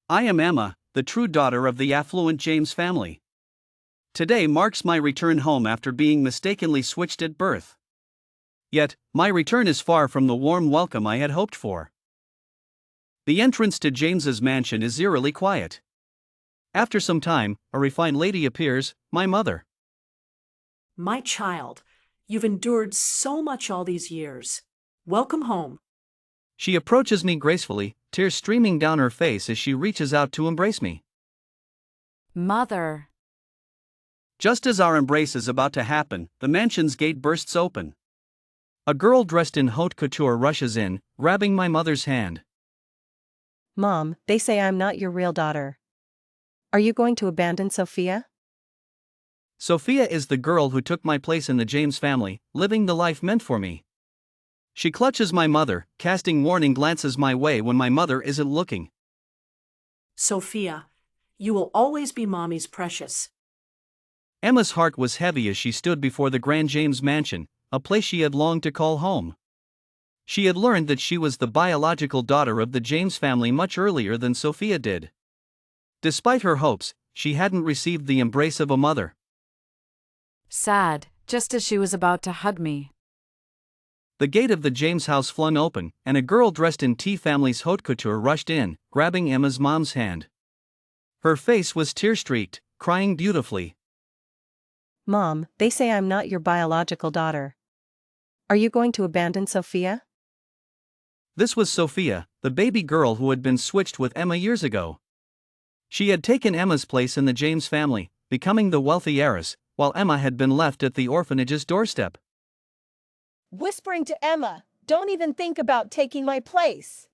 I am Emma, the true daughter of the affluent James family. Today marks my return home after being mistakenly switched at birth. Yet, my return is far from the warm welcome I had hoped for. The entrance to James's mansion is eerily quiet. After some time, a refined lady appears, my mother. My child, you've endured so much all these years. Welcome home. She approaches me gracefully, tears streaming down her face as she reaches out to embrace me. Mother. Just as our embrace is about to happen, the mansion's gate bursts open. A girl dressed in haute couture rushes in, grabbing my mother's hand. Mom, they say I'm not your real daughter. Are you going to abandon Sophia? Sophia is the girl who took my place in the James family, living the life meant for me. She clutches my mother, casting warning glances my way when my mother isn't looking. Sophia, you will always be Mommy's precious. Emma's heart was heavy as she stood before the grand James mansion, a place she had longed to call home. She had learned that she was the biological daughter of the James family much earlier than Sophia did. Despite her hopes, she hadn't received the embrace of a mother. Sad, just as she was about to hug me. The gate of the James house flung open, and a girl dressed in T family's haute couture rushed in, grabbing Emma's mom's hand. Her face was tear-streaked, crying beautifully. Mom, they say I'm not your biological daughter. Are you going to abandon Sophia? This was Sophia, the baby girl who had been switched with Emma years ago. She had taken Emma's place in the James family, becoming the wealthy heiress, while Emma had been left at the orphanage's doorstep. Whispering to Emma, "Don't even think about taking my place."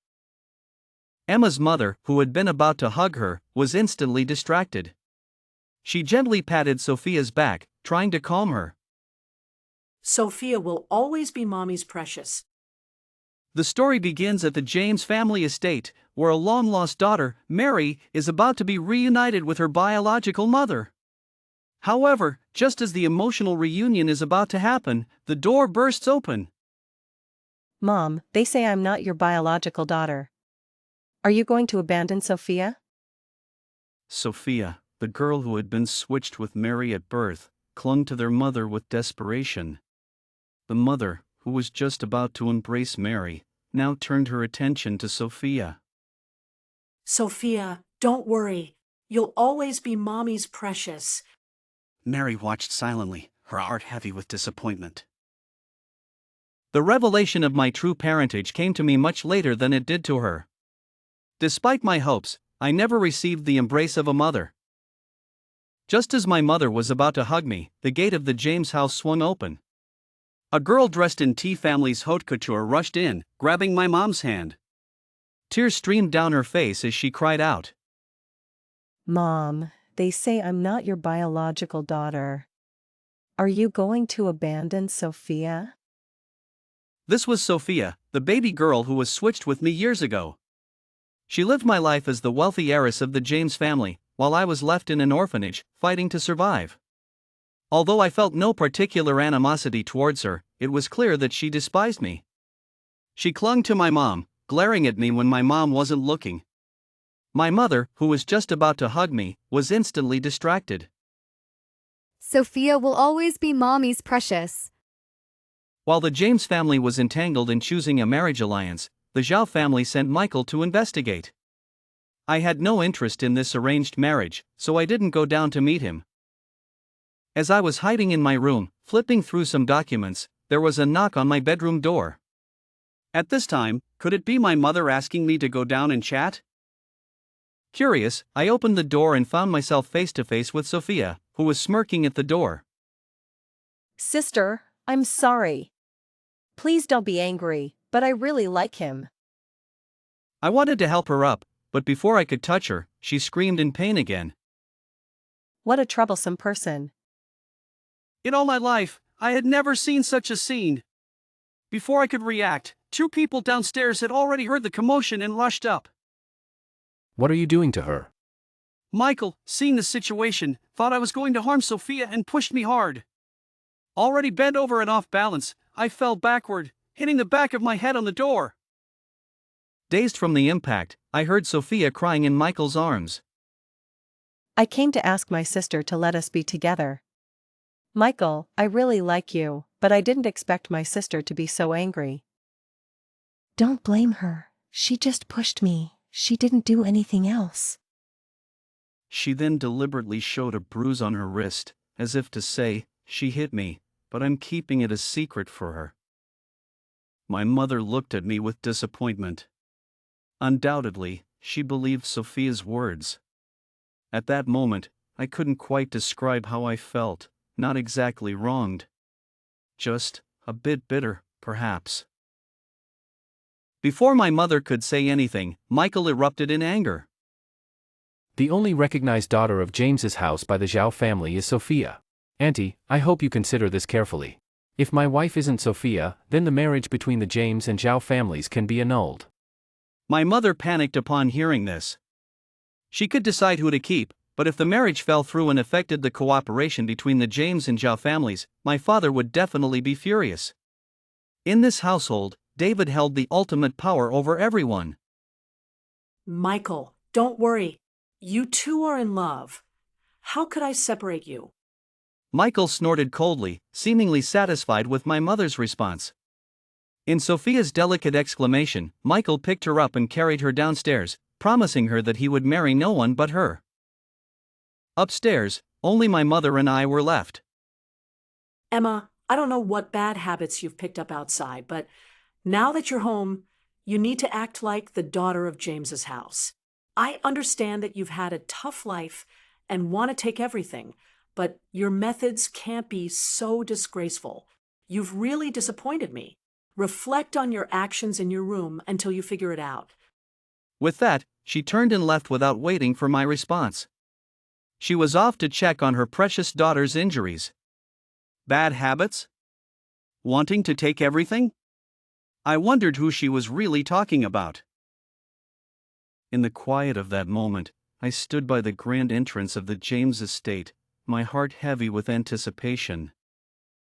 Emma's mother, who had been about to hug her, was instantly distracted. She gently patted Sophia's back, trying to calm her. Sophia will always be Mommy's precious. The story begins at the James family estate, where a long-lost daughter, Mary, is about to be reunited with her biological mother. However, just as the emotional reunion is about to happen, the door bursts open. Mom, they say I'm not your biological daughter. Are you going to abandon Sophia? Sophia, the girl who had been switched with Mary at birth, clung to their mother with desperation. The mother, who was just about to embrace Mary, now turned her attention to Sophia. Sophia, don't worry. You'll always be Mommy's precious. Mary watched silently, her heart heavy with disappointment. The revelation of my true parentage came to me much later than it did to her. Despite my hopes, I never received the embrace of a mother. Just as my mother was about to hug me, the gate of the James house swung open. A girl dressed in T family's haute couture rushed in, grabbing my mom's hand. Tears streamed down her face as she cried out. Mom, they say I'm not your biological daughter. Are you going to abandon Sophia? This was Sophia, the baby girl who was switched with me years ago. She lived my life as the wealthy heiress of the James family, while I was left in an orphanage, fighting to survive. Although I felt no particular animosity towards her, it was clear that she despised me. She clung to my mom, glaring at me when my mom wasn't looking. My mother, who was just about to hug me, was instantly distracted. Sophia will always be Mommy's precious. While the James family was entangled in choosing a marriage alliance, the Zhao family sent Michael to investigate. I had no interest in this arranged marriage, so I didn't go down to meet him. As I was hiding in my room, flipping through some documents, there was a knock on my bedroom door. At this time, could it be my mother asking me to go down and chat? Curious, I opened the door and found myself face to face with Sophia, who was smirking at the door. Sister, I'm sorry. Please don't be angry, but I really like him. I wanted to help her up, but before I could touch her, she screamed in pain again. What a troublesome person. In all my life, I had never seen such a scene. Before I could react, two people downstairs had already heard the commotion and rushed up. What are you doing to her? Michael, seeing the situation, thought I was going to harm Sophia and pushed me hard. Already bent over and off balance, I fell backward, hitting the back of my head on the door. Dazed from the impact, I heard Sophia crying in Michael's arms. I came to ask my sister to let us be together. Michael, I really like you, but I didn't expect my sister to be so angry. Don't blame her. She just pushed me. She didn't do anything else. She then deliberately showed a bruise on her wrist, as if to say, she hit me, but I'm keeping it a secret for her. My mother looked at me with disappointment. Undoubtedly, she believed Sophia's words. At that moment, I couldn't quite describe how I felt, not exactly wronged. Just a bit bitter, perhaps. Before my mother could say anything, Michael erupted in anger. The only recognized daughter of James's house by the Zhao family is Sophia. Auntie, I hope you consider this carefully. If my wife isn't Sophia, then the marriage between the James and Zhao families can be annulled. My mother panicked upon hearing this. She could decide who to keep, but if the marriage fell through and affected the cooperation between the James and Zhao families, my father would definitely be furious. In this household, David held the ultimate power over everyone. Michael, don't worry. You two are in love. How could I separate you? Michael snorted coldly, seemingly satisfied with my mother's response. In Sophia's delicate exclamation, Michael picked her up and carried her downstairs, promising her that he would marry no one but her. Upstairs, only my mother and I were left. Emma, I don't know what bad habits you've picked up outside, but now that you're home, you need to act like the daughter of James's house. I understand that you've had a tough life and want to take everything, but your methods can't be so disgraceful. You've really disappointed me. Reflect on your actions in your room until you figure it out. With that, she turned and left without waiting for my response. She was off to check on her precious daughter's injuries. Bad habits? Wanting to take everything? I wondered who she was really talking about. In the quiet of that moment, I stood by the grand entrance of the James estate, my heart heavy with anticipation.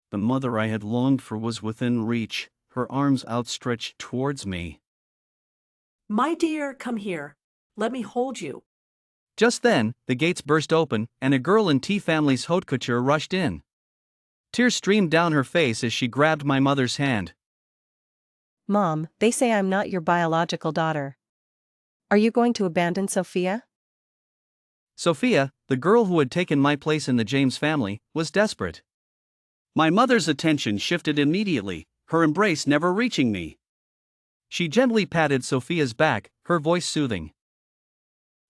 The mother I had longed for was within reach, her arms outstretched towards me. My dear, come here. Let me hold you. Just then, the gates burst open, and a girl in T family's haute couture rushed in. Tears streamed down her face as she grabbed my mother's hand. Mom, they say I'm not your biological daughter. Are you going to abandon Sophia? Sophia, the girl who had taken my place in the James family, was desperate. My mother's attention shifted immediately, her embrace never reaching me. She gently patted Sophia's back, her voice soothing.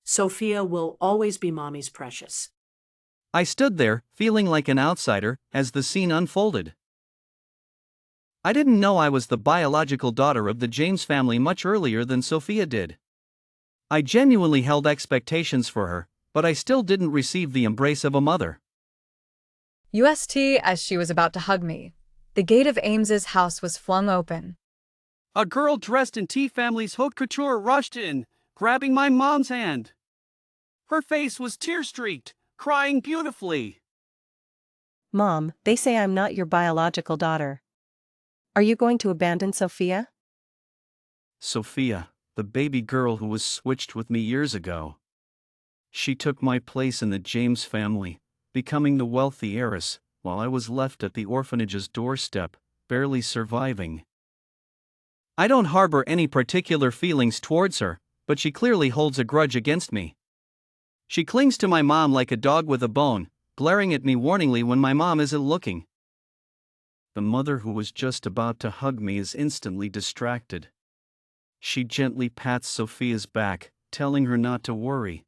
Sophia will always be Mommy's precious. I stood there, feeling like an outsider, as the scene unfolded. I didn't know I was the biological daughter of the James family much earlier than Sophia did. I genuinely held expectations for her, but I still didn't receive the embrace of a mother. UST as she was about to hug me. The gate of Ames's house was flung open. A girl dressed in T family's haute couture rushed in, grabbing my mom's hand. Her face was tear-streaked, crying beautifully. Mom, they say I'm not your biological daughter. Are you going to abandon Sophia? Sophia, the baby girl who was switched with me years ago. She took my place in the James family, becoming the wealthy heiress, while I was left at the orphanage's doorstep, barely surviving. I don't harbor any particular feelings towards her, but she clearly holds a grudge against me. She clings to my mom like a dog with a bone, glaring at me warningly when my mom isn't looking. The mother who was just about to hug me is instantly distracted. She gently pats Sophia's back, telling her not to worry.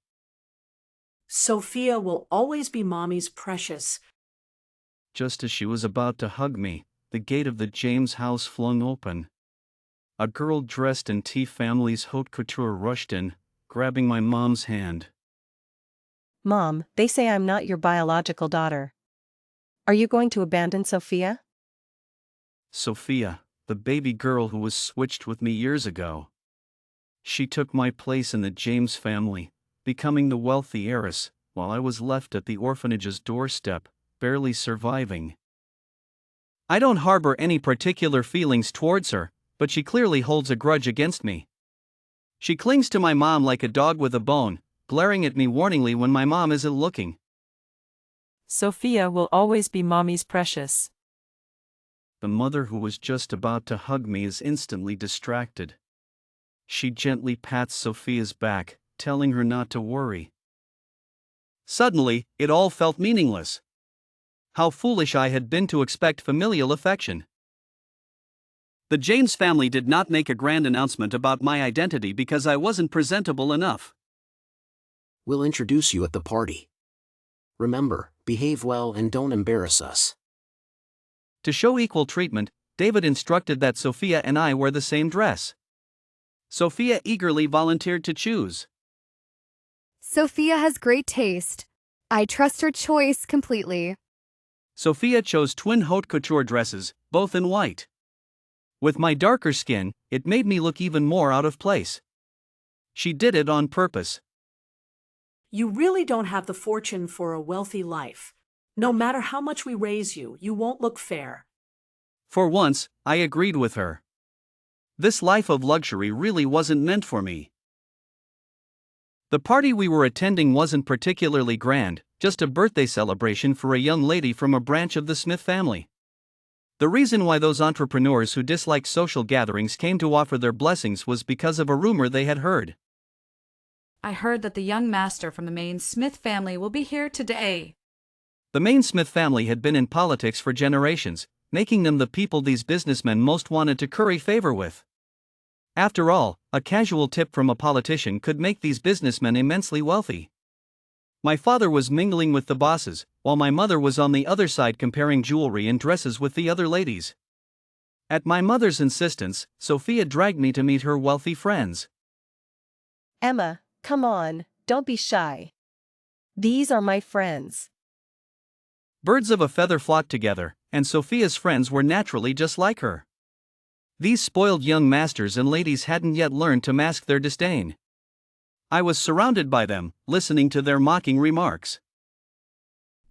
Sophia will always be Mommy's precious. Just as she was about to hug me, the gate of the James house flung open. A girl dressed in T family's haute couture rushed in, grabbing my mom's hand. Mom, they say I'm not your biological daughter. Are you going to abandon Sophia? Sophia, the baby girl who was switched with me years ago. She took my place in the James family, becoming the wealthy heiress, while I was left at the orphanage's doorstep, barely surviving. I don't harbor any particular feelings towards her, but she clearly holds a grudge against me. She clings to my mom like a dog with a bone, glaring at me warningly when my mom isn't looking. Sophia will always be mommy's precious. The mother who was just about to hug me is instantly distracted. She gently pats Sophia's back, telling her not to worry. Suddenly, it all felt meaningless. How foolish I had been to expect familial affection. The James family did not make a grand announcement about my identity because I wasn't presentable enough. We'll introduce you at the party. Remember, behave well and don't embarrass us. To show equal treatment, David instructed that Sophia and I wear the same dress. Sophia eagerly volunteered to choose. Sophia has great taste. I trust her choice completely. Sophia chose twin haute couture dresses, both in white. With my darker skin, it made me look even more out of place. She did it on purpose. You really don't have the fortune for a wealthy life. No matter how much we raise you, you won't look fair. For once, I agreed with her. This life of luxury really wasn't meant for me. The party we were attending wasn't particularly grand, just a birthday celebration for a young lady from a branch of the Smith family. The reason why those entrepreneurs who dislike social gatherings came to offer their blessings was because of a rumor they had heard. I heard that the young master from the Maine Smith family will be here today. The Maine Smith family had been in politics for generations, making them the people these businessmen most wanted to curry favor with. After all, a casual tip from a politician could make these businessmen immensely wealthy. My father was mingling with the bosses, while my mother was on the other side comparing jewelry and dresses with the other ladies. At my mother's insistence, Sophia dragged me to meet her wealthy friends. Emma, come on, don't be shy. These are my friends. Birds of a feather flocked together, and Sophia's friends were naturally just like her. These spoiled young masters and ladies hadn't yet learned to mask their disdain. I was surrounded by them, listening to their mocking remarks.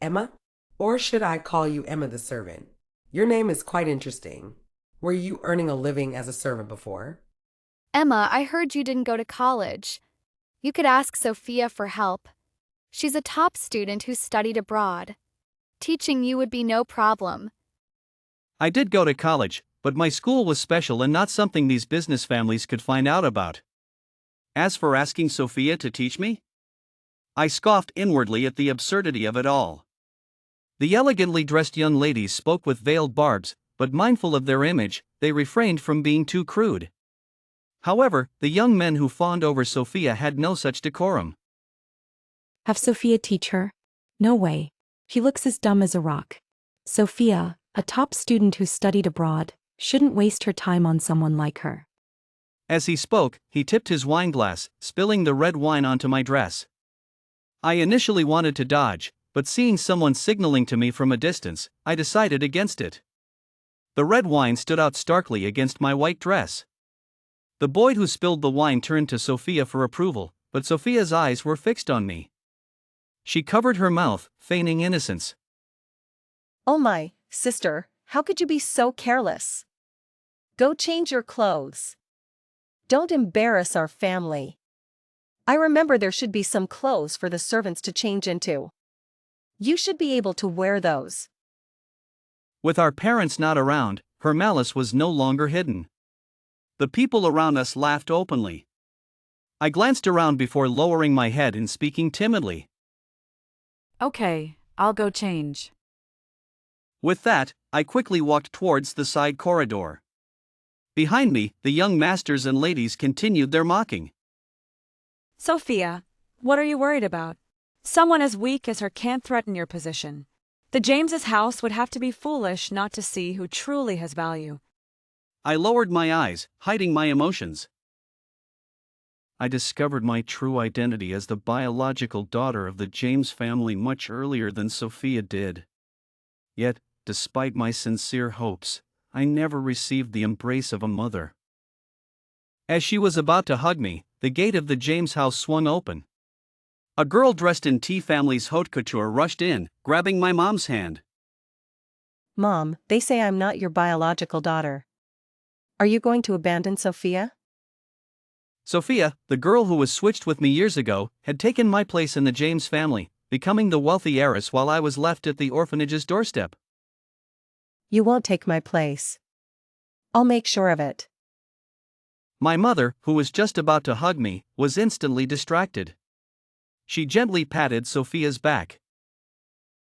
Emma? Or should I call you Emma the servant? Your name is quite interesting. Were you earning a living as a servant before? Emma, I heard you didn't go to college. You could ask Sophia for help. She's a top student who studied abroad. Teaching you would be no problem. I did go to college, but my school was special and not something these business families could find out about. As for asking Sophia to teach me, I scoffed inwardly at the absurdity of it all. The elegantly dressed young ladies spoke with veiled barbs, but mindful of their image, they refrained from being too crude. However, the young men who fawned over Sophia had no such decorum. Have Sophia teach her? No way. She looks as dumb as a rock. Sophia, a top student who studied abroad, shouldn't waste her time on someone like her. As he spoke, he tipped his wineglass, spilling the red wine onto my dress. I initially wanted to dodge, but seeing someone signaling to me from a distance, I decided against it. The red wine stood out starkly against my white dress. The boy who spilled the wine turned to Sophia for approval, but Sophia's eyes were fixed on me. She covered her mouth, feigning innocence. Oh my, sister, how could you be so careless? Go change your clothes. Don't embarrass our family. I remember there should be some clothes for the servants to change into. You should be able to wear those. With our parents not around, her malice was no longer hidden. The people around us laughed openly. I glanced around before lowering my head and speaking timidly. Okay, I'll go change. With that, I quickly walked towards the side corridor. Behind me, the young masters and ladies continued their mocking. Sophia, what are you worried about? Someone as weak as her can't threaten your position. The James's house would have to be foolish not to see who truly has value. I lowered my eyes, hiding my emotions. I discovered my true identity as the biological daughter of the James family much earlier than Sophia did. Yet, despite my sincere hopes, I never received the embrace of a mother. As she was about to hug me, the gate of the James house swung open. A girl dressed in T family's haute couture rushed in, grabbing my mom's hand. Mom, they say I'm not your biological daughter. Are you going to abandon Sophia? Sophia, the girl who was switched with me years ago, had taken my place in the James family, becoming the wealthy heiress while I was left at the orphanage's doorstep. You won't take my place. I'll make sure of it. My mother, who was just about to hug me, was instantly distracted. She gently patted Sophia's back.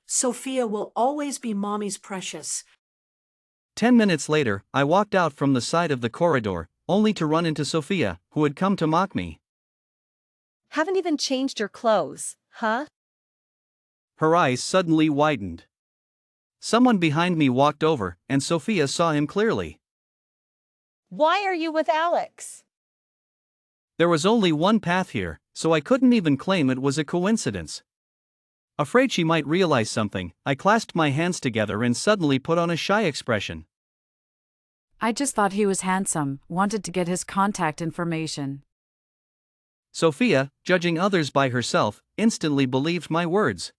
Sophia will always be Mommy's precious. 10 minutes later, I walked out from the side of the corridor, only to run into Sophia, who had come to mock me. Haven't even changed your clothes, huh? Her eyes suddenly widened. Someone behind me walked over, and Sophia saw him clearly. Why are you with Alex? There was only one path here, so I couldn't even claim it was a coincidence. Afraid she might realize something, I clasped my hands together and suddenly put on a shy expression. I just thought he was handsome, wanted to get his contact information. Sophia, judging others by herself, instantly believed my words.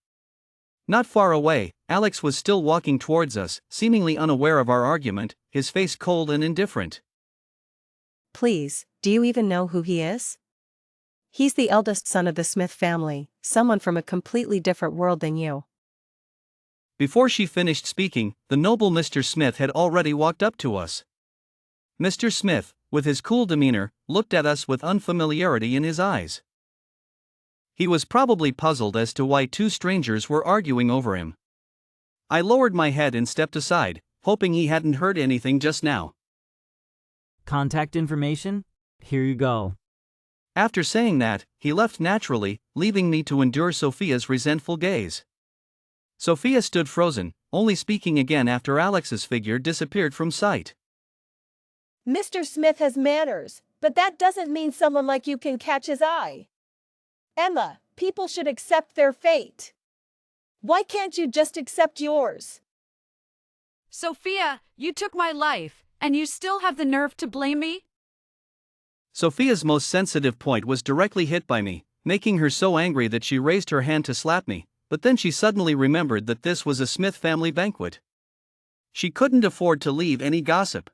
Not far away, Alex was still walking towards us, seemingly unaware of our argument, his face cold and indifferent. Please, do you even know who he is? He's the eldest son of the Smith family, someone from a completely different world than you. Before she finished speaking, the noble Mr. Smith had already walked up to us. Mr. Smith, with his cool demeanor, looked at us with unfamiliarity in his eyes. He was probably puzzled as to why two strangers were arguing over him. I lowered my head and stepped aside, hoping he hadn't heard anything just now. Contact information? Here you go. After saying that, he left naturally, leaving me to endure Sophia's resentful gaze. Sophia stood frozen, only speaking again after Alex's figure disappeared from sight. Mr. Smith has manners, but that doesn't mean someone like you can catch his eye. Emma, people should accept their fate. Why can't you just accept yours? Sophia, you took my life, and you still have the nerve to blame me? Sophia's most sensitive point was directly hit by me, making her so angry that she raised her hand to slap me, but then she suddenly remembered that this was a Smith family banquet. She couldn't afford to leave any gossip.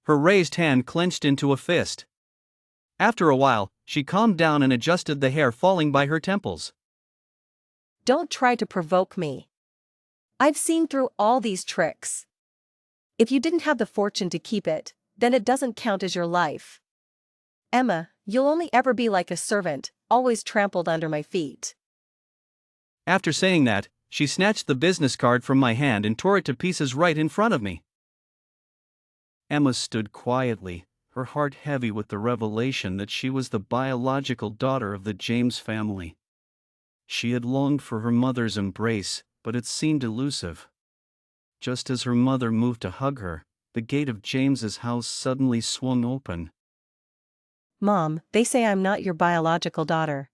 Her raised hand clenched into a fist. After a while, she calmed down and adjusted the hair falling by her temples. Don't try to provoke me. I've seen through all these tricks. If you didn't have the fortune to keep it, then it doesn't count as your life. Emma, you'll only ever be like a servant, always trampled under my feet. After saying that, she snatched the business card from my hand and tore it to pieces right in front of me. Emma stood quietly, her heart heavy with the revelation that she was the biological daughter of the James family. She had longed for her mother's embrace, but it seemed elusive. Just as her mother moved to hug her, the gate of James's house suddenly swung open. Mom, they say I'm not your biological daughter.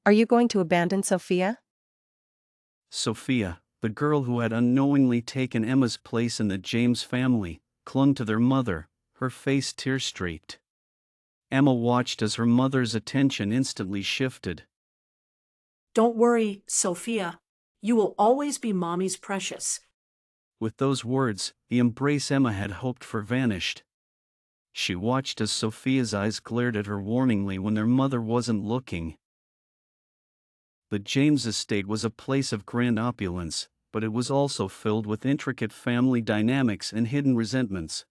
Are you going to abandon Sophia? Sophia, the girl who had unknowingly taken Emma's place in the James family, clung to their mother, her face tear-streaked. Emma watched as her mother's attention instantly shifted. Don't worry, Sophia. You will always be Mommy's precious. With those words, the embrace Emma had hoped for vanished. She watched as Sophia's eyes glared at her warningly when their mother wasn't looking. The James estate was a place of grand opulence, but it was also filled with intricate family dynamics and hidden resentments.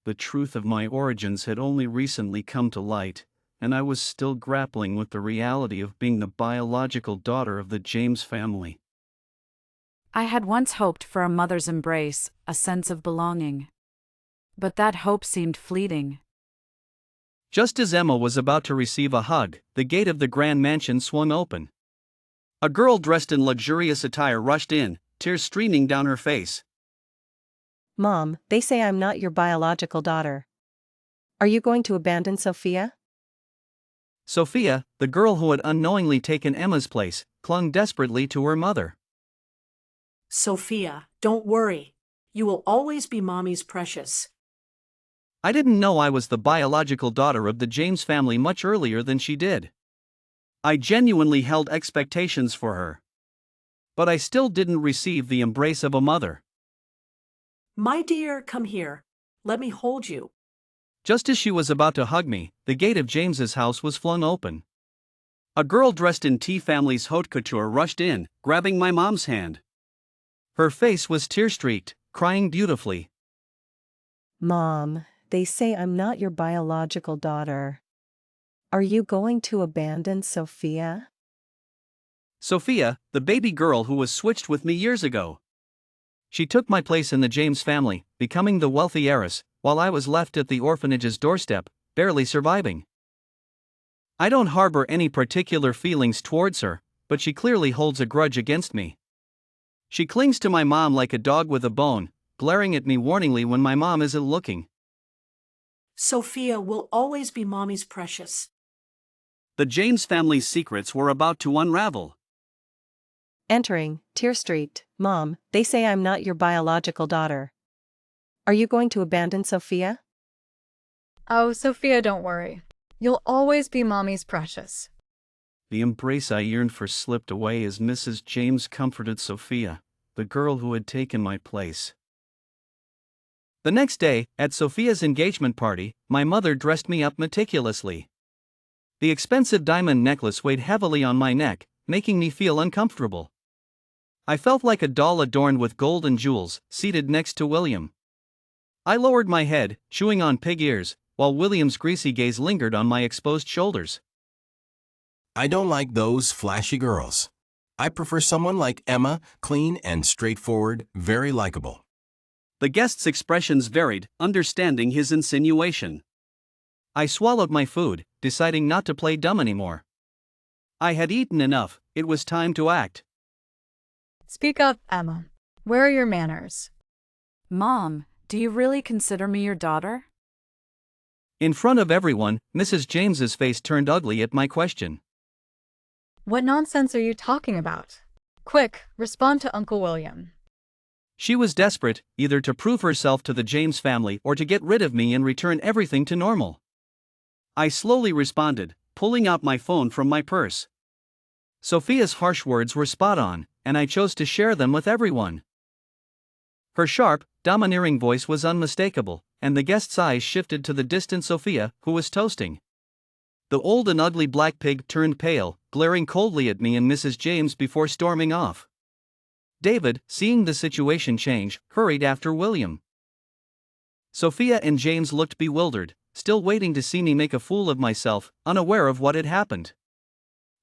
The truth of my origins had only recently come to light, and I was still grappling with the reality of being the biological daughter of the James family. I had once hoped for a mother's embrace, a sense of belonging. But that hope seemed fleeting. Just as Emma was about to receive a hug, the gate of the grand mansion swung open. A girl dressed in luxurious attire rushed in, tears streaming down her face. Mom, they say I'm not your biological daughter. Are you going to abandon Sophia? Sophia, the girl who had unknowingly taken Emma's place, clung desperately to her mother. Sophia, don't worry. You will always be Mommy's precious. I didn't know I was the biological daughter of the James family much earlier than she did. I genuinely held expectations for her. But I still didn't receive the embrace of a mother. My dear, come here. Let me hold you. Just as she was about to hug me, the gate of James's house was flung open. A girl dressed in T family's haute couture rushed in, grabbing my mom's hand. Her face was tear-streaked, crying beautifully. Mom, they say I'm not your biological daughter. Are you going to abandon Sophia? Sophia, the baby girl who was switched with me years ago. She took my place in the James family, becoming the wealthy heiress, while I was left at the orphanage's doorstep, barely surviving. I don't harbor any particular feelings towards her, but she clearly holds a grudge against me. She clings to my mom like a dog with a bone, glaring at me warningly when my mom isn't looking. Sophia will always be Mommy's precious. The James family's secrets were about to unravel. Entering, tear-streaked, Mom, they say I'm not your biological daughter. Are you going to abandon Sophia? Oh, Sophia, don't worry. You'll always be Mommy's precious. The embrace I yearned for slipped away as Mrs. James comforted Sophia, the girl who had taken my place. The next day, at Sophia's engagement party, my mother dressed me up meticulously. The expensive diamond necklace weighed heavily on my neck, making me feel uncomfortable. I felt like a doll adorned with gold and jewels, seated next to William. I lowered my head, chewing on pig ears, while William's greasy gaze lingered on my exposed shoulders. I don't like those flashy girls. I prefer someone like Emma, clean and straightforward, very likable. The guest's expressions varied, understanding his insinuation. I swallowed my food, deciding not to play dumb anymore. I had eaten enough, it was time to act. Speak up, Emma. Where are your manners? Mom, do you really consider me your daughter? In front of everyone, Mrs. James's face turned ugly at my question. What nonsense are you talking about? Quick, respond to Uncle William. She was desperate, either to prove herself to the James family or to get rid of me and return everything to normal. I slowly responded, pulling out my phone from my purse. Sophia's harsh words were spot on, and I chose to share them with everyone. Her sharp, domineering voice was unmistakable, and the guest's eyes shifted to the distant Sophia, who was toasting. The old and ugly black pig turned pale, glaring coldly at me and Mrs. James before storming off. David, seeing the situation change, hurried after William. Sophia and James looked bewildered, still waiting to see me make a fool of myself, unaware of what had happened.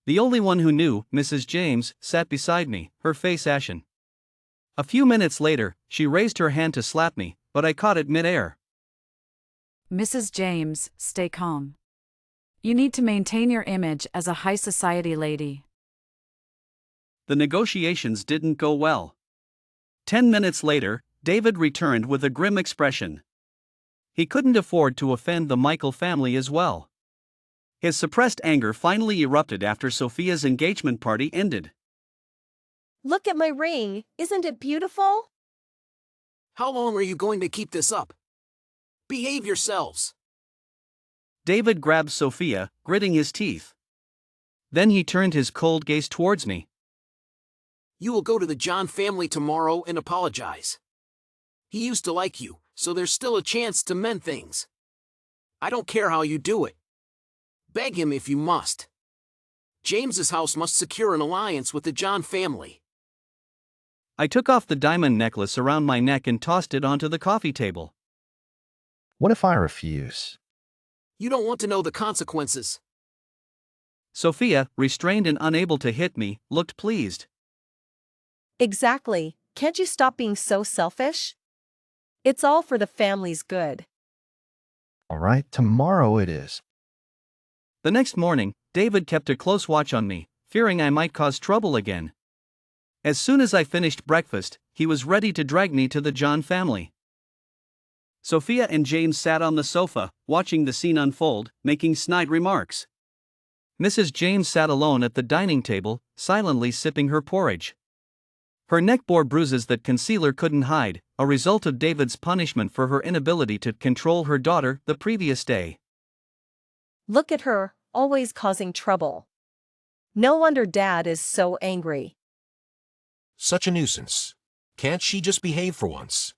The only one who knew, Mrs. James, sat beside me, her face ashen. A few minutes later, she raised her hand to slap me, but I caught it mid-air. Mrs. James, stay calm. You need to maintain your image as a high society lady. The negotiations didn't go well. 10 minutes later, David returned with a grim expression. He couldn't afford to offend the Michael family as well. His suppressed anger finally erupted after Sophia's engagement party ended. Look at my ring, isn't it beautiful? How long are you going to keep this up? Behave yourselves. David grabbed Sophia, gritting his teeth. Then he turned his cold gaze towards me. You will go to the John family tomorrow and apologize. He used to like you, so there's still a chance to mend things. I don't care how you do it. Beg him if you must. James's house must secure an alliance with the John family. I took off the diamond necklace around my neck and tossed it onto the coffee table. What if I refuse? You don't want to know the consequences. Sophia, restrained and unable to hit me, looked pleased. Exactly. Can't you stop being so selfish? It's all for the family's good. All right, tomorrow it is. The next morning, David kept a close watch on me, fearing I might cause trouble again. As soon as I finished breakfast, he was ready to drag me to the John family. Sophia and James sat on the sofa, watching the scene unfold, making snide remarks. Mrs. James sat alone at the dining table, silently sipping her porridge. Her neck bore bruises that concealer couldn't hide, a result of David's punishment for her inability to control her daughter the previous day. Look at her, always causing trouble. No wonder Dad is so angry. Such a nuisance. Can't she just behave for once?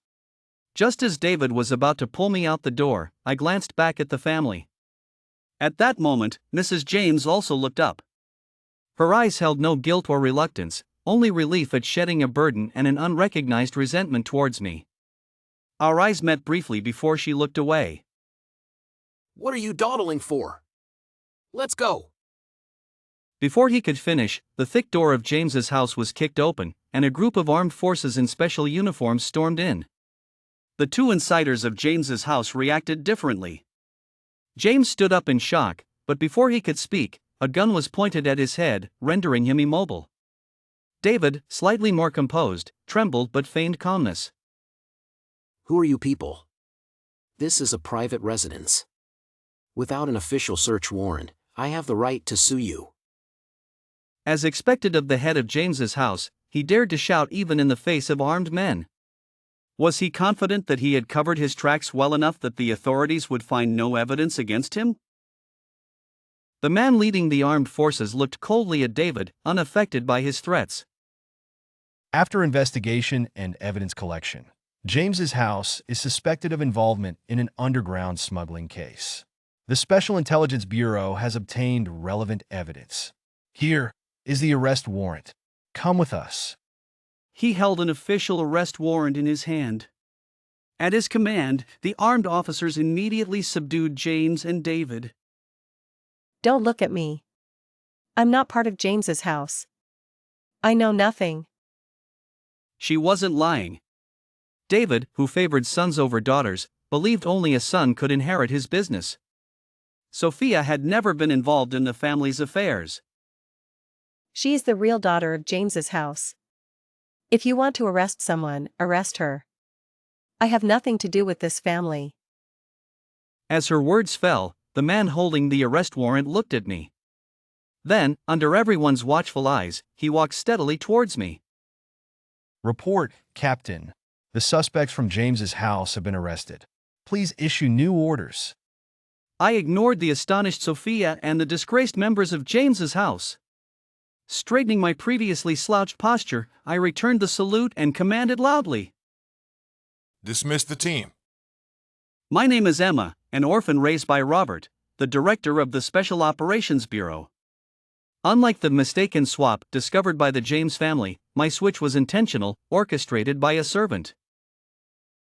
Just as David was about to pull me out the door, I glanced back at the family. At that moment, Mrs. James also looked up. Her eyes held no guilt or reluctance, only relief at shedding a burden and an unrecognized resentment towards me. Our eyes met briefly before she looked away. What are you dawdling for? Let's go. Before he could finish, the thick door of James's house was kicked open, and a group of armed forces in special uniforms stormed in. The two insiders of James's house reacted differently. James stood up in shock, but before he could speak, a gun was pointed at his head, rendering him immobile. David, slightly more composed, trembled but feigned calmness. Who are you people? This is a private residence. Without an official search warrant, I have the right to sue you. As expected of the head of James's house, he dared to shout even in the face of armed men. Was he confident that he had covered his tracks well enough that the authorities would find no evidence against him? The man leading the armed forces looked coldly at David, unaffected by his threats. After investigation and evidence collection, James's house is suspected of involvement in an underground smuggling case. The Special Intelligence Bureau has obtained relevant evidence. Here is the arrest warrant. Come with us. He held an official arrest warrant in his hand. At his command, the armed officers immediately subdued James and David. Don't look at me. I'm not part of James's house. I know nothing. She wasn't lying. David, who favored sons over daughters, believed only a son could inherit his business. Sophia had never been involved in the family's affairs. She is the real daughter of James's house. If you want to arrest someone, arrest her. I have nothing to do with this family. As her words fell, the man holding the arrest warrant looked at me. Then, under everyone's watchful eyes, he walked steadily towards me. Report, Captain. The suspects from James's house have been arrested. Please issue new orders. I ignored the astonished Sophia and the disgraced members of James's house. Straightening my previously slouched posture, I returned the salute and commanded loudly. Dismiss the team. My name is Emma, an orphan raised by Robert, the director of the Special Operations Bureau. Unlike the mistaken swap discovered by the James family, my switch was intentional, orchestrated by a servant.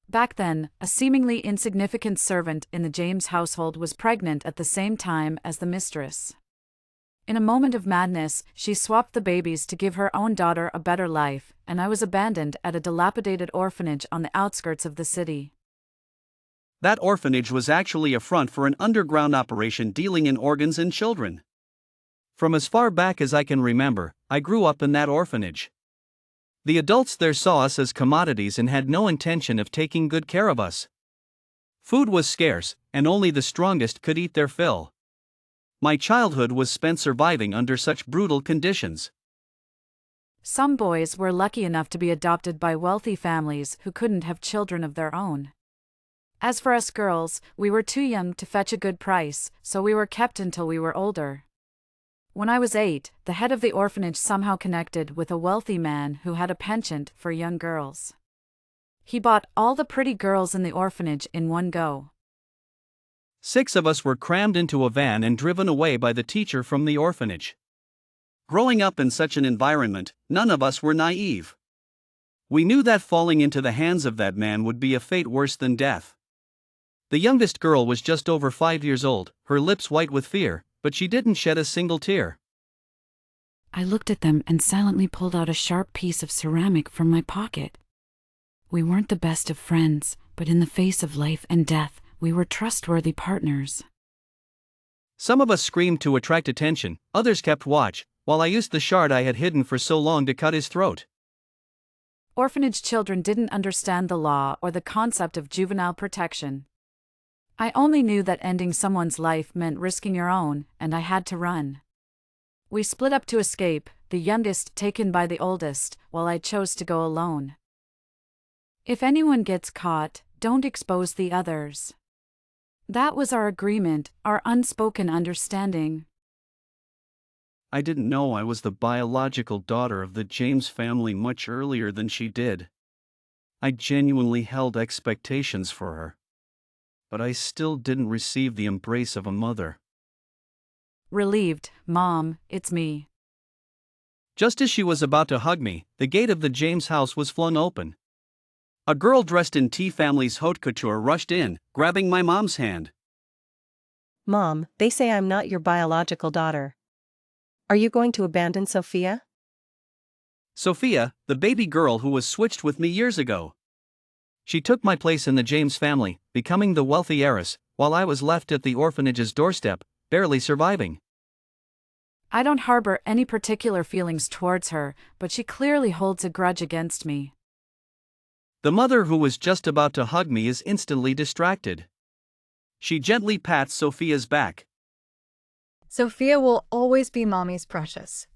Back then, a seemingly insignificant servant in the James household was pregnant at the same time as the mistress. In a moment of madness, she swapped the babies to give her own daughter a better life, and I was abandoned at a dilapidated orphanage on the outskirts of the city. That orphanage was actually a front for an underground operation dealing in organs and children. From as far back as I can remember, I grew up in that orphanage. The adults there saw us as commodities and had no intention of taking good care of us. Food was scarce, and only the strongest could eat their fill. My childhood was spent surviving under such brutal conditions. Some boys were lucky enough to be adopted by wealthy families who couldn't have children of their own. As for us girls, we were too young to fetch a good price, so we were kept until we were older. When I was 8, the head of the orphanage somehow connected with a wealthy man who had a penchant for young girls. He bought all the pretty girls in the orphanage in one go. 6 of us were crammed into a van and driven away by the teacher from the orphanage. Growing up in such an environment, none of us were naive. We knew that falling into the hands of that man would be a fate worse than death. The youngest girl was just over 5 years old, her lips white with fear, but she didn't shed a single tear. I looked at them and silently pulled out a sharp piece of ceramic from my pocket. We weren't the best of friends, but in the face of life and death, we were trustworthy partners. Some of us screamed to attract attention, others kept watch, while I used the shard I had hidden for so long to cut his throat. Orphanage children didn't understand the law or the concept of juvenile protection. I only knew that ending someone's life meant risking your own, and I had to run. We split up to escape, the youngest taken by the oldest, while I chose to go alone. If anyone gets caught, don't expose the others. That was our agreement, our unspoken understanding. I didn't know I was the biological daughter of the James family much earlier than she did. I genuinely held expectations for her. But I still didn't receive the embrace of a mother. Relieved, Mom, it's me. Just as she was about to hug me, the gate of the James house was flung open. A girl dressed in T family's haute couture rushed in, grabbing my mom's hand. Mom, they say I'm not your biological daughter. Are you going to abandon Sophia? Sophia, the baby girl who was switched with me years ago. She took my place in the James family, becoming the wealthy heiress, while I was left at the orphanage's doorstep, barely surviving. I don't harbor any particular feelings towards her, but she clearly holds a grudge against me. The mother who was just about to hug me is instantly distracted. She gently pats Sophia's back. Sophia will always be Mommy's precious.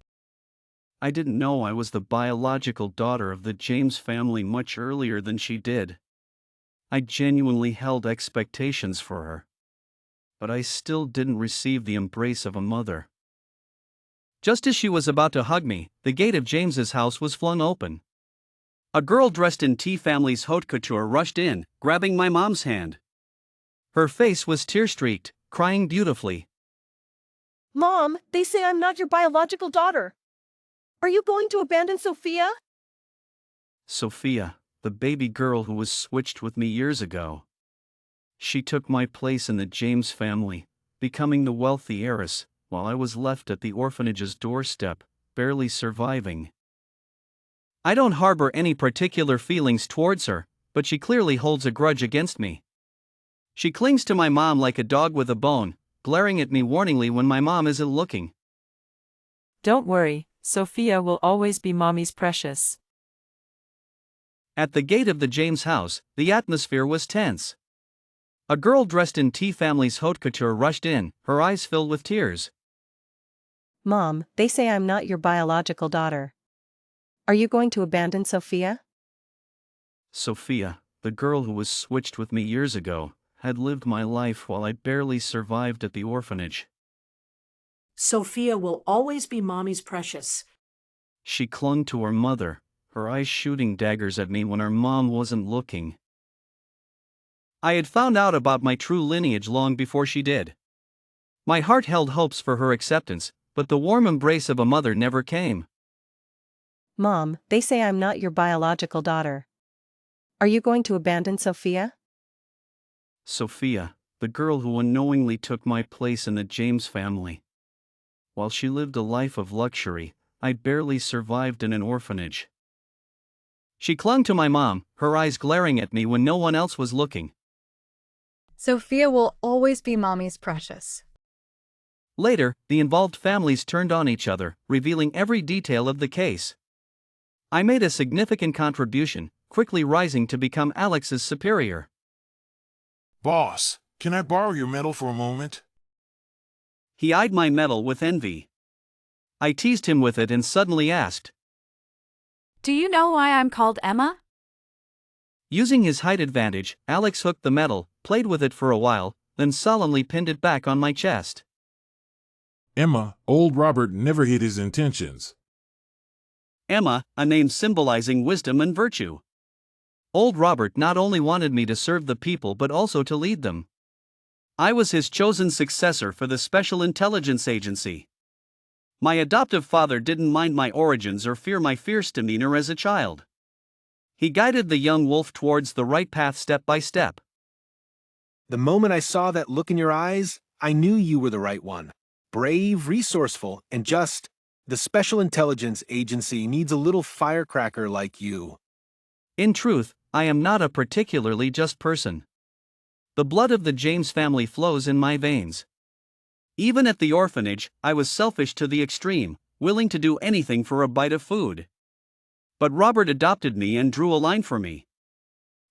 I didn't know I was the biological daughter of the James family much earlier than she did. I genuinely held expectations for her. But I still didn't receive the embrace of a mother. Just as she was about to hug me, the gate of James's house was flung open. A girl dressed in T family's haute couture rushed in, grabbing my mom's hand. Her face was tear-streaked, crying beautifully. Mom, they say I'm not your biological daughter. Are you going to abandon Sophia? Sophia, the baby girl who was switched with me years ago. She took my place in the James family, becoming the wealthy heiress, while I was left at the orphanage's doorstep, barely surviving. I don't harbor any particular feelings towards her, but she clearly holds a grudge against me. She clings to my mom like a dog with a bone, glaring at me warningly when my mom isn't looking. Don't worry, Sophia will always be Mommy's precious. At the gate of the James house, the atmosphere was tense. A girl dressed in T family's haute couture rushed in, her eyes filled with tears. Mom, they say I'm not your biological daughter. Are you going to abandon Sophia? Sophia, the girl who was switched with me years ago, had lived my life while I barely survived at the orphanage. Sophia will always be Mommy's precious. She clung to her mother, her eyes shooting daggers at me when her mom wasn't looking. I had found out about my true lineage long before she did. My heart held hopes for her acceptance, but the warm embrace of a mother never came. Mom, they say I'm not your biological daughter. Are you going to abandon Sophia? Sophia, the girl who unknowingly took my place in the James family. While she lived a life of luxury, I barely survived in an orphanage. She clung to my mom, her eyes glaring at me when no one else was looking. Sophia will always be Mommy's precious. Later, the involved families turned on each other, revealing every detail of the case. I made a significant contribution, quickly rising to become Alex's superior. Boss, can I borrow your medal for a moment? He eyed my medal with envy. I teased him with it and suddenly asked, Do you know why I'm called Emma? Using his height advantage, Alex hooked the medal, played with it for a while, then solemnly pinned it back on my chest. Emma, old Robert never hid his intentions. Emma, a name symbolizing wisdom and virtue. Old Robert not only wanted me to serve the people but also to lead them. I was his chosen successor for the Special Intelligence Agency. My adoptive father didn't mind my origins or fear my fierce demeanor as a child. He guided the young wolf towards the right path step by step. The moment I saw that look in your eyes, I knew you were the right one. Brave, resourceful, and just. The Special Intelligence Agency needs a little firecracker like you. In truth, I am not a particularly just person. The blood of the James family flows in my veins. Even at the orphanage, I was selfish to the extreme, willing to do anything for a bite of food. But Robert adopted me and drew a line for me.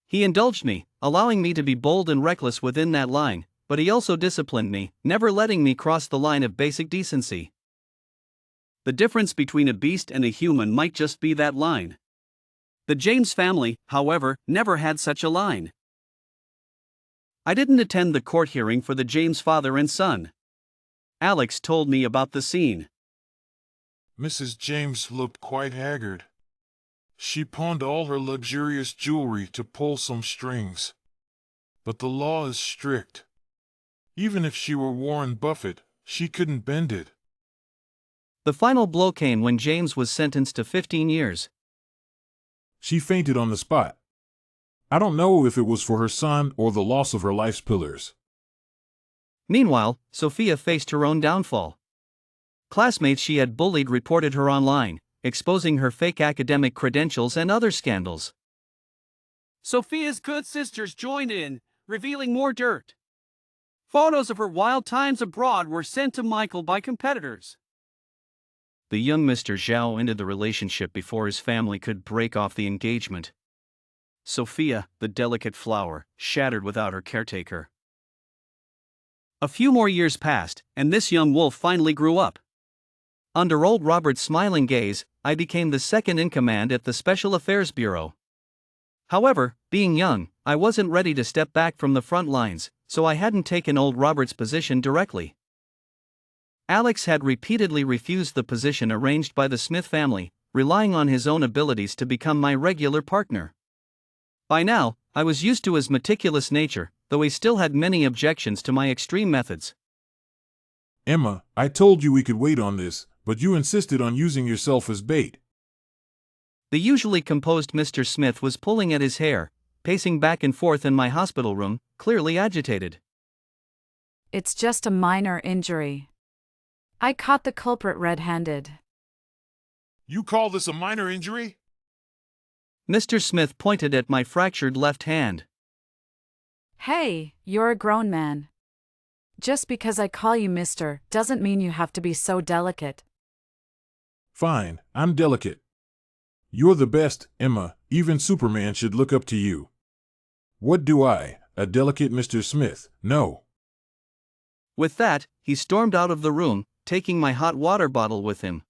He indulged me, allowing me to be bold and reckless within that line, but he also disciplined me, never letting me cross the line of basic decency. The difference between a beast and a human might just be that line. The James family, however, never had such a line. I didn't attend the court hearing for the James father and son. Alex told me about the scene. Mrs. James looked quite haggard. She pawned all her luxurious jewelry to pull some strings. But the law is strict. Even if she were Warren Buffett, she couldn't bend it. The final blow came when James was sentenced to 15 years. She fainted on the spot. I don't know if it was for her son or the loss of her life's pillars. Meanwhile, Sophia faced her own downfall. Classmates she had bullied reported her online, exposing her fake academic credentials and other scandals. Sophia's good sisters joined in, revealing more dirt. Photos of her wild times abroad were sent to Michael by competitors. The young Mr. Zhao ended the relationship before his family could break off the engagement. Sophia, the delicate flower, shattered without her caretaker. A few more years passed, and this young wolf finally grew up. Under old Robert's smiling gaze, I became the second in command at the Special Affairs Bureau. However, being young, I wasn't ready to step back from the front lines, so I hadn't taken old Robert's position directly. Alex had repeatedly refused the position arranged by the Smith family, relying on his own abilities to become my regular partner. By now, I was used to his meticulous nature, though he still had many objections to my extreme methods. Emma, I told you we could wait on this, but you insisted on using yourself as bait. The usually composed Mr. Smith was pulling at his hair, pacing back and forth in my hospital room, clearly agitated. It's just a minor injury. I caught the culprit red-handed. You call this a minor injury? Mr. Smith pointed at my fractured left hand. Hey, you're a grown man. Just because I call you mister doesn't mean you have to be so delicate. Fine, I'm delicate. You're the best, Emma, even Superman should look up to you. What do I, a delicate Mr. Smith, know? With that, he stormed out of the room, taking my hot water bottle with him.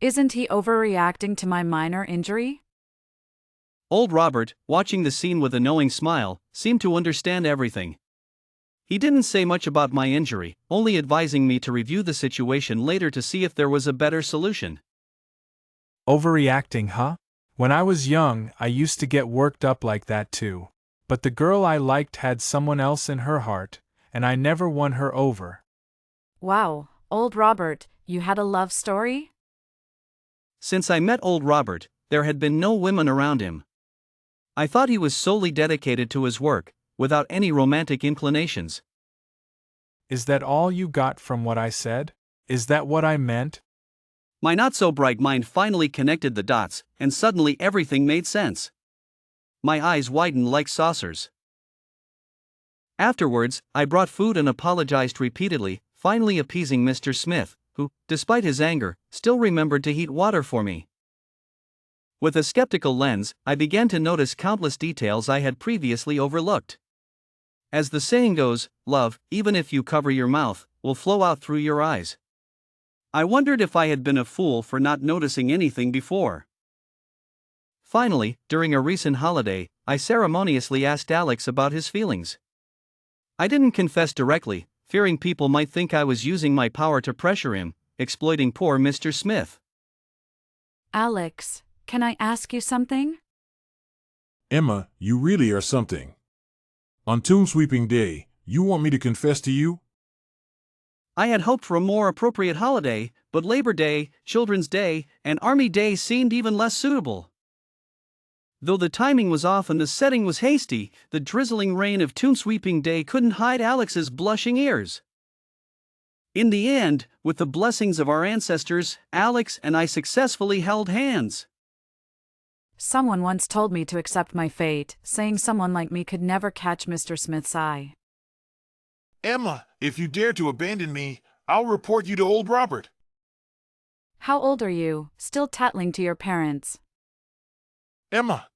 Isn't he overreacting to my minor injury? Old Robert, watching the scene with a knowing smile, seemed to understand everything. He didn't say much about my injury, only advising me to review the situation later to see if there was a better solution. Overreacting, huh? When I was young, I used to get worked up like that too. But the girl I liked had someone else in her heart, and I never won her over. Wow, old Robert, you had a love story? Since I met old Robert, there had been no women around him. I thought he was solely dedicated to his work, without any romantic inclinations. Is that all you got from what I said? Is that what I meant? My not-so-bright mind finally connected the dots, and suddenly everything made sense. My eyes widened like saucers. Afterwards, I brought food and apologized repeatedly, finally appeasing Mr. Smith, who, despite his anger, still remembered to heat water for me. With a skeptical lens, I began to notice countless details I had previously overlooked. As the saying goes, love, even if you cover your mouth, will flow out through your eyes. I wondered if I had been a fool for not noticing anything before. Finally, during a recent holiday, I ceremoniously asked Alex about his feelings. I didn't confess directly, fearing people might think I was using my power to pressure him, exploiting poor Mr. Smith. Alex, can I ask you something? Emma, you really are something. On Tomb Sweeping Day, you want me to confess to you? I had hoped for a more appropriate holiday, but Labor Day, Children's Day, and Army Day seemed even less suitable. Though the timing was off and the setting was hasty, the drizzling rain of Tomb Sweeping Day couldn't hide Alex's blushing ears. In the end, with the blessings of our ancestors, Alex and I successfully held hands. Someone once told me to accept my fate, saying someone like me could never catch Mr. Smith's eye. Emma, if you dare to abandon me, I'll report you to old Robert. How old are you, still tattling to your parents? Emma.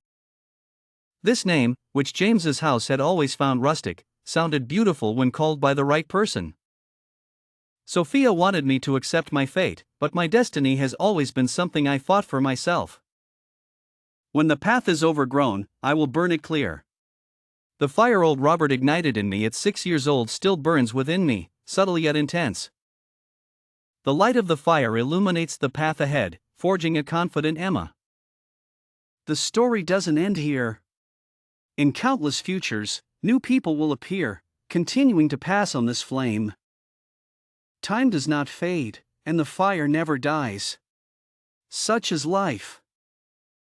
This name, which James's house had always found rustic, sounded beautiful when called by the right person. Sophia wanted me to accept my fate, but my destiny has always been something I fought for myself. When the path is overgrown, I will burn it clear. The fire old Robert ignited in me at 6 years old still burns within me, subtle yet intense. The light of the fire illuminates the path ahead, forging a confident Emma. the story doesn't end here. In countless futures, new people will appear, continuing to pass on this flame. Time does not fade, and the fire never dies. Such is life.